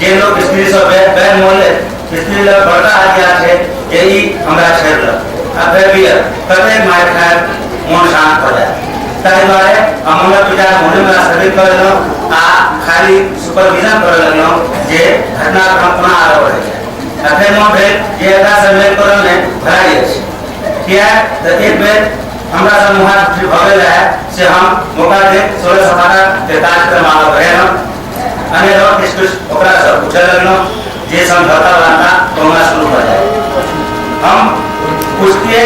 जे लोग स्त्री सब बैन मोले स्त्री लोग बड़का आज्ञा छे यही हमरा छेड़ ल आ फिर भी कते मार खाए मन शांत हो जाए ताई बारे हमरा पिता मोने में सभी करलो आ खाली सुपरविजन कर लगलो जे घटनाक्रम पुनः आ रहे है आ फिर mo भेल जे एकरा से मेल करल ने भराई छै किया त एक बेर हमरा समूह भगल है से हम मौका दे 16 सफारा के कार्यक्रम आ रहे हैं अने रो डिस्कस ओकरा से पूछे लगलो जे समझौता वाला होना शुरू हो जाए हम पूछते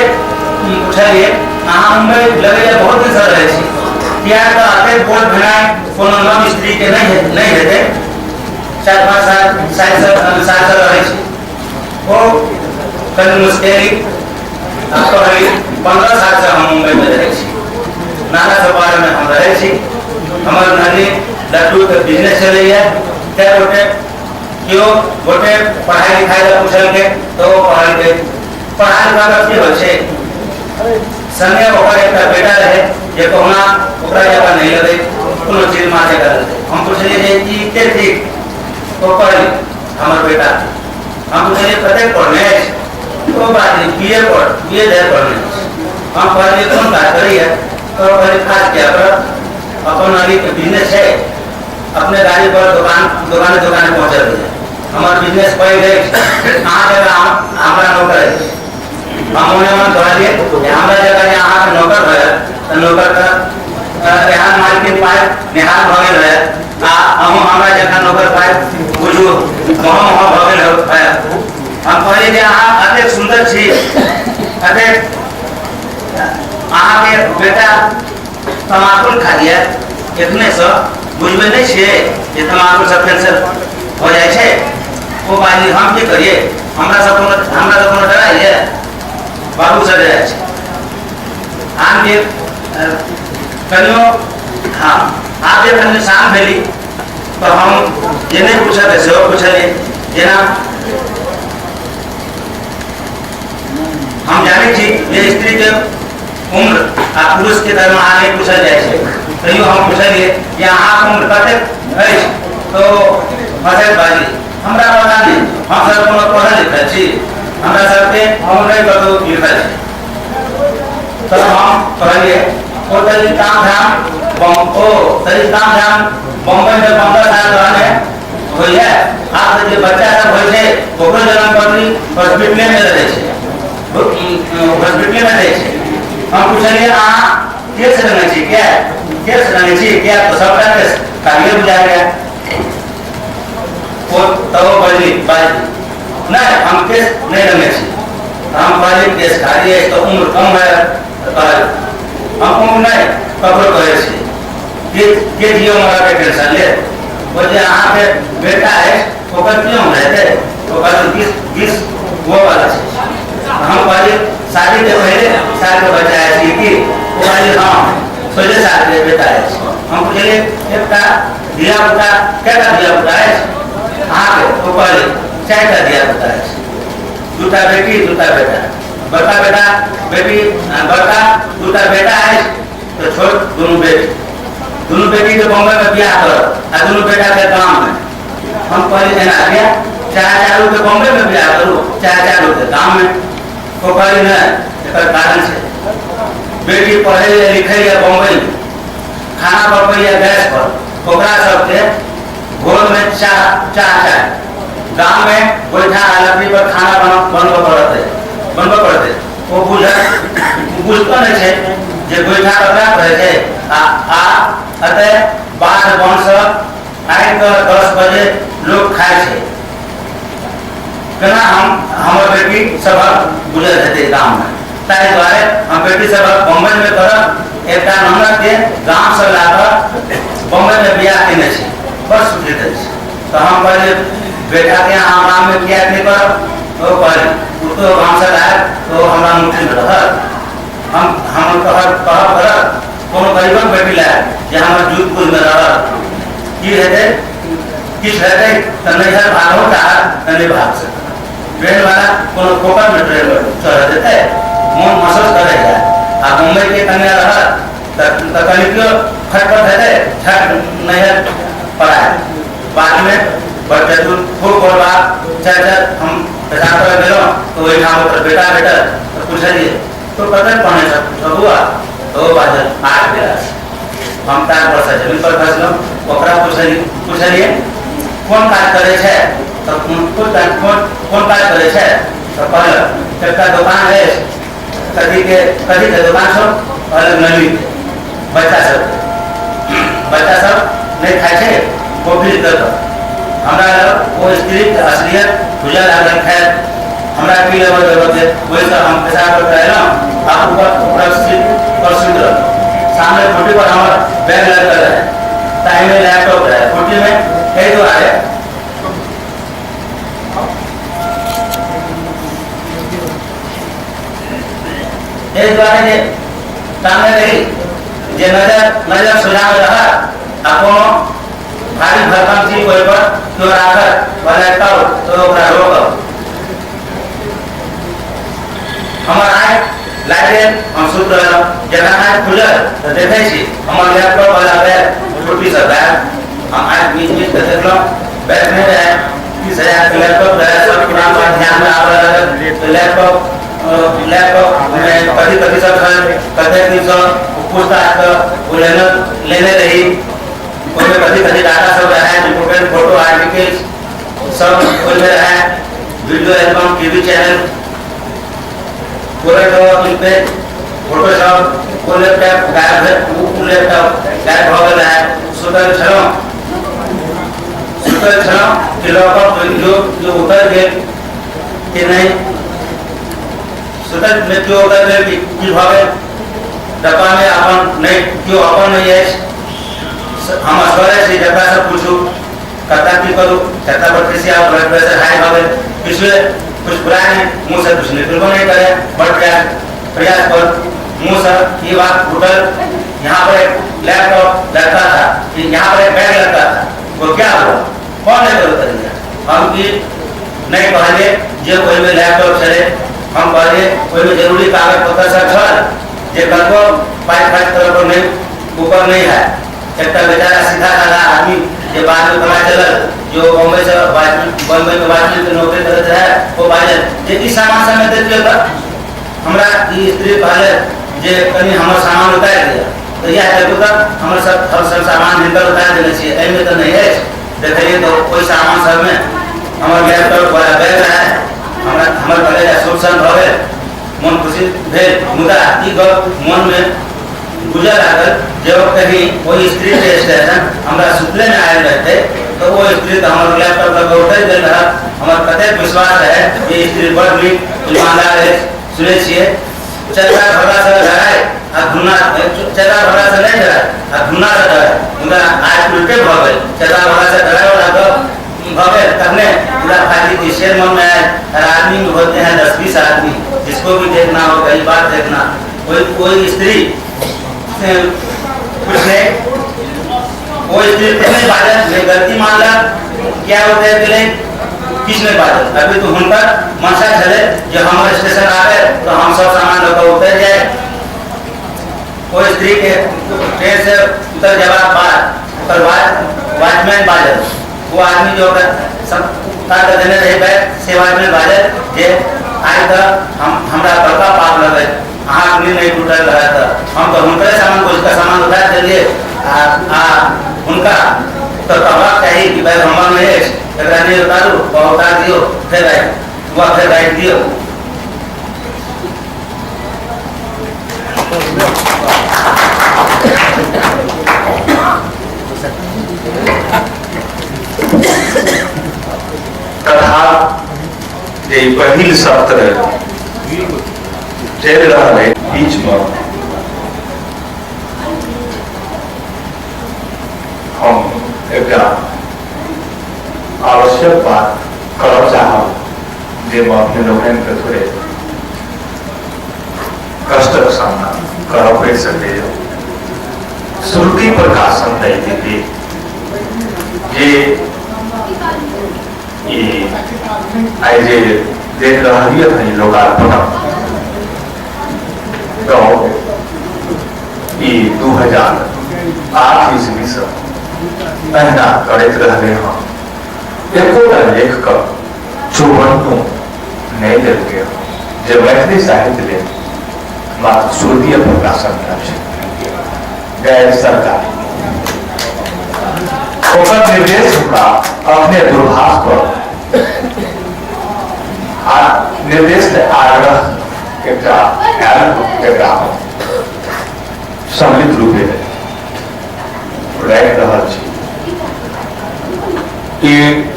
पूछलिए अहाँ में लगे बहुत दिन से रहे छी किया तो आते बोल बनाए कोनो नव स्त्री के नहीं हेते 4-5 साल रहे छी वो कल मुश्किल आपको अभी 15 साल से हम मुंबई में रहे छी नाना सवार में हम रहे छी हमारे नानी लड्डू के बिजनेस चल रही है क्या बोलते क्यों बोलते पढ़ाई लिखाई का पूछल के तो पढ़ाई का की हो छे संगे ओकर एक बेटा रहे जे कोना ओकरा जगह नहीं लगे कोनो चीज माथे कर हम पूछलिए जे ई के ठीक तो पढ़ हमर बेटा हम पूछलिए कते पढ़ने तो बात नहीं बीए दे पढ़ने हम पढ़ले कौन बात करी है तो पहले खास क्या पर अपन अभी के बिजनेस है अपने गाड़ी पर दुकान पहुंचा दिया हमार बिजनेस पड़ गए कहां जगह हमरा नौकर है हम उन्हें मन कह लिए हमरा जगह यहाँ के नौकर है तो नौकर का यहाँ मालकिन पाए निहाल भगल है आ हम हमरा जगह नौकर पाए बुझू मोह भगल है हम कहलिए जे अहाँ अतेक सुंदर छी अतेक अहाँ के बेटा तमाकुल खा लिया इतने से बुझबे नहीं छे जे तमाकुल से कैंसर हो जाए छे वो बानी हम की करिए हमरा सब कोनो डराइए बाबू से डराए छे हम के कनियो हां आप जे कनियो शाम भेली तो हम जे नहीं पूछा थे से पूछलिए जेना हम जाने छी जे स्त्री के उम्र आ पुरुष के धर्म आगे पूछल जाए छे तैयो हम पूछलिए कि अहाँ उम्र कते है तो फसेल बाजी हमरा पता नहीं हम सब कोनो पढ़ल लिखल छी हमरा सबके हम नहीं कतो लिखल छी तो हम कहलिए ओ तरी काम धाम बम्बई में 15 साल रहने होई है आप जे बच्चा सब होय छे ओकर जन्म पत्री हॉस्पिटल में रहे छे हॉस्पिटल में रहे छे हम पूछलिए अहाँ केस रंगे छी क्या तो सबटा केस कालिए बुझा गया वो तो बड़ी बात नहीं हम केस नहीं रंगे छी हम पहले केस खाली है तो उम्र कम है हम उम्र नहीं कबरो कहे छी के जियो हमारा के टेंशन ले वो जे अहाँ के बेटा है ओकर क्यों रहते ओकर 20 वो वाला छे हम पहले शादी के पहले साल के बच्चा है कि वो वाली हां 16 साल के बेटा है हम पूछले एकटा दिया पुता केटा दिया पुता है आगे तो पहले 4टा दिया पुता है 2टा बेटी 2टा बेटा बड़का बेटा बेटी बड़का 2टा बेटा है तो छोट दोनों बेटी के बॉम्बे में ब्याह कर आ दोनों बेटा के गांव में हम पहले ना गया चार के बॉम्बे में ब्याह करो चार के गांव में तो पहले ना एकर कारण से बेटी पढ़े लिखे या बॉम्बे में खाना पकड़ या गैस पर ओकरा सबके भोर में चाय गांव में गोइठा लकड़ी पर खाना बनबो पड़ते वो बुझतो नहीं छे जे गोइठा रखा रहे छे आ अते बाढ़ बंस आइ के 10 बजे लोग खाए छे केना हमर बेटी सब गुजर जेते गांव में ताहि द्वारे हम बेटी सब बॉम्बे में कर एकटा नंबर के गांव से लाकर बॉम्बे में बियाह केने छे बस छुट्टी दे छे तो हम पहले बेटा के यहाँ गांव में किया नहीं कर तो पहले तो गांव से लाए तो हमरा मुट्ठी में रह हम कह कोनो गरीबक बेटी लाए जे हमर जूतपुर में रह की रहते किस रहते त नहीं है भागो का नहीं भाग से ट्रेन वाला कोनो कोपर में ट्रेन चढ़ देते मन महसूस करेगा आ मुंबई के कन्या रह त कहीं क्यों खटपट रहते छट नहीं है पड़ा बाद में बट जब खूब बोलबा चल हम पेशाब कर गेलो तो वही ठाम पर बेटा बेटा तो पूछलिए तो कतन पहुंचे सब हुआ तो बादल आठ गिलास हम तार पर से जमीन पर खसलो ओकरा पूछलिए कौन काज करे छे तो कौन काज करे छे तो कहल एकटा दुकान है कथी के दुकान सब अलग नली बच्चा सब नहीं खाए छे कॉफी कर हमरा वो स्त्री के असलियत बुझा लागल खैर हमरा की लेवल जरूरत है वही से हम पेशाब कर रहे ना आप ऊपर प्रसिद्ध सामने फुटी पर हमारा बैग लगा है टाइम में लैपटॉप है फुटी में कई दो आ रहे एक द्वारा ये सामने रही जे नजर सुझाव रहा आपको भारी भरकम चीज कोई पर क्यों आकर वाला तब तो ओकरा रोक हमर आय लाइट हम सुत रहल जगह आय खुलल तो देखे छी हमर लैपटॉप वाला बैग छोटी सा बैग हम आय बीच के देखलो बैग में रहे 30,000 के लैपटॉप रहे सब पुराना ध्यान में आवे लगे तो लैपटॉप में कभी सब कथे की सब पूछताछ वो लेने रही कोई कभी डाटा सब रहा है इंपोर्टेंट फोटो आर्टिकल सब कोई रहा है वीडियो एल्बम टीवी चैनल पूरे तो इन पे फोटो सब वो लैपटॉप गायब है वो लैपटॉप गायब हो गया है सुतल छलो कि लॉकअप जो उतर गए कि नहीं सुतल में क्यों उतर गए कि भावे डब्बा में अपन नहीं क्यों अपन नहीं है हम असवारे से जगह से पूछू करता की करूँ छत्ता पर किसी आप ब्लड प्रेशर हाई हो गए किसी कुछ बुरा नहीं मुंह से कुछ निकल नहीं करे बट प्रयास कर मुंह से ये बात उठल यहाँ पर एक लैपटॉप लगता था यहाँ पर एक बैग लगता था वो क्या हुआ कौन है उतर गया हम की नहीं कहलिए जो कोई में लैपटॉप चले हम कहलिए कोई में जरूरी कागज पत्र सब छल जे कनको पाइप तरफ नहीं ऊपर नहीं है एक बेचारा सीधा साधा आदमी जे बाद में पता चलल जो बॉम्बे से बॉम्बे में वाचन के नौकरी करते है वो बाजल जे की सामान समय देते तो हमरा ई स्त्री कहले जे कनी हमर सामान उतार दिया तो यह देखो तो हमर सब सामान निकल उतार देने चाहिए एई में तो नहीं है देखिए तो कोई सामान सब में हमर लैपटॉप वाला बैग है हमर कॉलेज सोल्यूशन भवे मन खुशी भेल मुदा ई मन में गुजर लागल जब कहीं कोई स्त्री के स्टेशन हमरा सुतले में आयल रहते तो वो स्त्री तो हमारे लैपटॉप लगा उठे गए रहा हमारे कते विश्वास है ये स्त्री बड़ भी ईमानदार है सुने छिए चला भरा से डराए आ धुना चला भरा से नहीं डराए आ धुना से डराए मुदा आज उल्टे भ गए चला भरा से डराए वाला तो भ गए तबने पूरा फायदे की शेर मन में आए हर आदमी में होते हैं 10-20 आदमी जिसको भी देखना हो कई बार देखना कोई स्त्री कुछ नहीं वो स्त्री नहीं बादल मैं गलती मान ला क्या होता है कि किसने बादल अभी तो उनका मनसा चले जो हमारे स्टेशन आ गए तो हम सब सामान लेकर उतर जाए कोई स्त्री के ट्रेन से उतर जवाब बाद वॉचमैन बादल वो आदमी जो सब उतार देने रहे बैठ से वॉचमैन बादल जे आए तो हमरा बड़का पाप लगे आँख नहीं टूटल रहा था हम तो उनके सामान को इसका सामान उतार दिए उनका तो कहवा चाहिए कि भाई हमारे में नहीं उतारू और उतार दियो फिर राइट दियो तथा ये पहिल सत्र चल रहा है बीच में हम एक आवश्यक बात करब चाहब जे अपने लोग के थोड़े कष्ट का सामना कर पड़ सके श्रुति प्रकाशन दैती ये आज देख रहा है लोकार्पण तो 2008 ईस्वी से पहला करते रहे हैं लेख कर चौबन्नों नहीं दिल गया जो मैथिली साहित्य में मात्र स्वर्गीय प्रकाशन गैर सरकारी निर्देश का अपने दूरभाष पर निर्देश ने आग्रह सम्मिलित रूपे राखि रहल छी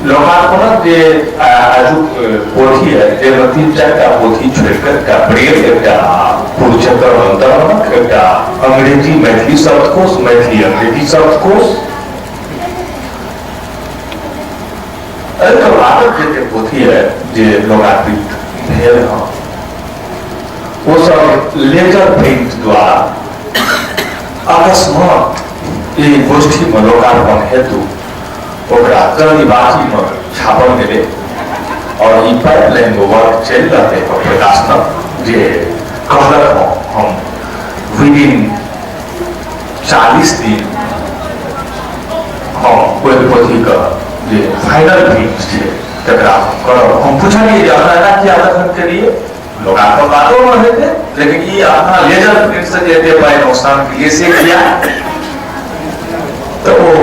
लोकार्पण जे आजुक पोथी है जे 3-4टा पोथी छोड़कर का प्रेम एकटा पूर्वचक्र अंतर्गत एकटा अंग्रेजी मैथिली शब्दकोश मैथिली अंग्रेजी शब्दकोश जे पोथी है जे लोकार्पित भेल हँ वो सब लेजर प्रिंट द्वारा अकस्मात गोष्ठी में लोकार्पण हेतु जल्दीबाजी में छापल गए और ये पाइपलाइन वर्क चल रहे प्रकाशनक जे कहलक हम विदिन 40 दिन हम कोई पोथी का जे फाइनल प्रिंट है हम पूछलिए क्या आदत के लिए लोग आपको बातों में रहे थे लेकिन ये अपना लेजर प्रिंट से देते पाए नुकसान के लिए से किया तो वो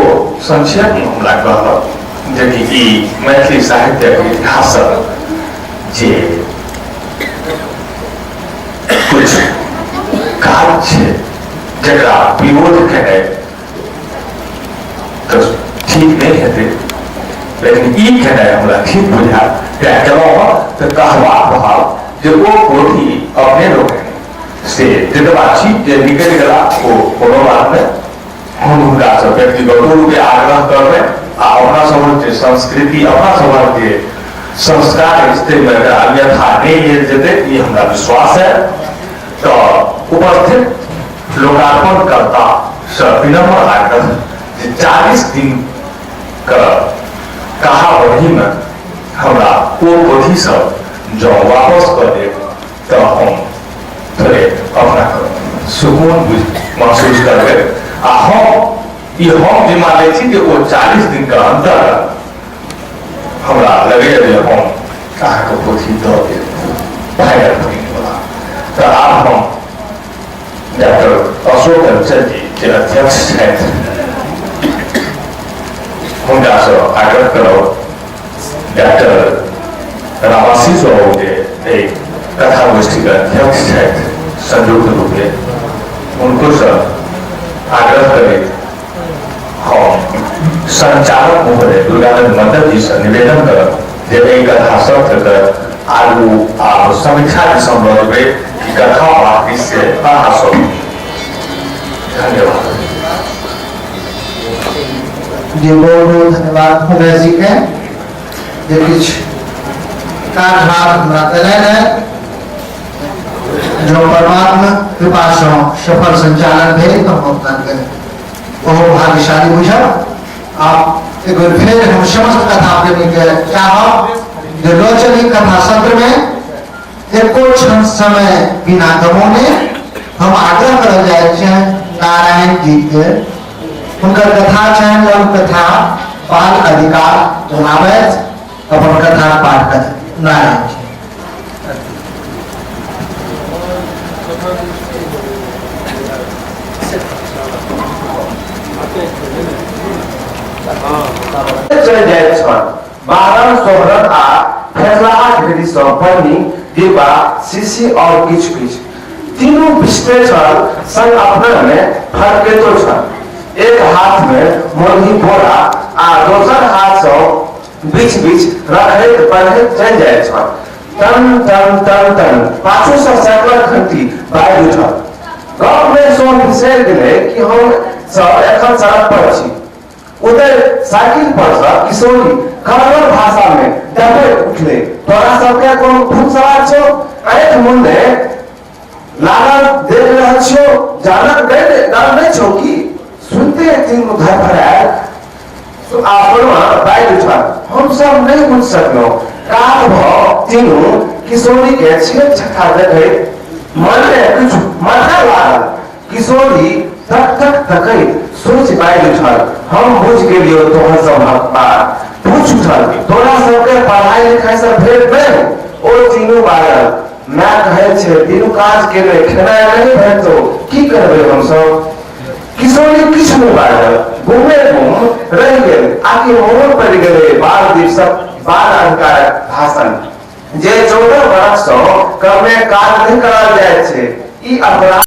संक्षेप में हमला कहल जबकि मैथिली साहित्य के इतिहास जे कुछ काल है जरा विरोध करे तो ठीक नहीं है लेकिन ई कहना हमरा ठीक बुझा तो कहवा भाव जो वो पोथी अपने लोग से दिदवाची जे निकल गला वो कोनो बात में हम उनका सब व्यक्तिगत रूप से आग्रह करबे आ अपना सब जे संस्कृति अपना सब जे संस्कार स्थिति में अन्यथा नहीं ले जेते ये हमरा विश्वास है तो उपस्थित लोकार्पण करता सब विनम्र आग्रह 40 दिन का कहा वही में हमरा वो पोथी सब जो वापस कर दे तो हम थोड़े अपना सुकून महसूस करबे आ हम जिम्मा ले छी कि वो 40 दिन का अंतर हमरा लगे जे हम कहा को पोथी दो दे फाइनल प्रिंट वाला तो आप हम डॉक्टर अशोक अंचल जी के अध्यक्ष हैं उनका से आग्रह करो डॉक्टर रावासी जो एक कथा गोष्ठी का अध्यक्ष है संयुक्त रूप में उनको सब आग्रह करें हम संचालक महोदय दुर्गानंद मंडल जी से निवेदन कर जब एक कथा सत्र कर आगू आप समीक्षा के संबंध में कि कथा पाठ से धन्यवाद जी बहुत बहुत धन्यवाद महोदय जी के जे कुछ कार्यभार हमरा देने है जो परमात्मा कृपा से सफल संचालन भेल तो हम अपना के बहुत भाग्यशाली बुझब आप एक बार फिर हम समस्त कथा प्रेमी के चाहब जो रोचनी कथा सत्र में एको क्षण समय बिना गमौने हम आग्रह कर जाए नारायण जी के उनकर कथा छन लघु कथा बाल अधिकार जनावैत अपन कथा पाठ कर नारायण जी चल जाए छन 12 सोहरत आ फैसलाहाट भेदी संपन्नी देवा शिशि और किछ तीनों विश्लेषण संग अपना में फरके तो छन एक हाथ में मुर्गी बोरा आ दोसर हाथ से बीच रखे पढ़े चल जाए छन टन टन टन टन 500 सैकड़ा घंटी बाहर उठल गांव में सोन बिसर गेले कि हम सब एखन सड़क पर छी उधर साइकिल पर सब किशोरी कन्नड़ भाषा में डबे उठले तोरा सबके कोन भूत सवार छो एक मुंडे लागल देख रहल छो जानक डर नहीं छो की सुनते तीन घर पर आए तो आपनमा बाइक उठा हम सब नहीं बुझ सकलो काट भ तीनों किशोरी के छेड़ छक्का देखे मन में कुछ माथा लागल किशोरी तक तक तकई सोच बाइक उठा हम बुझ गेलियो तोहर सब बात पूछ उठल तोरा सबके पढ़ाई लिखाई से भेट नहीं ओ तीनों बारल मैं कहे छे तीनों काज के लिए खेनाई नहीं भेटो की करबे हम सब किशोरी किछ नहीं बारल घूमे घूम रह गेल आके मोहन पड़ गेले बाल दिवस बाल अधिकार भाषण जे 14 वर्ष से कमे काज नहीं करल जाय छे ई अपराध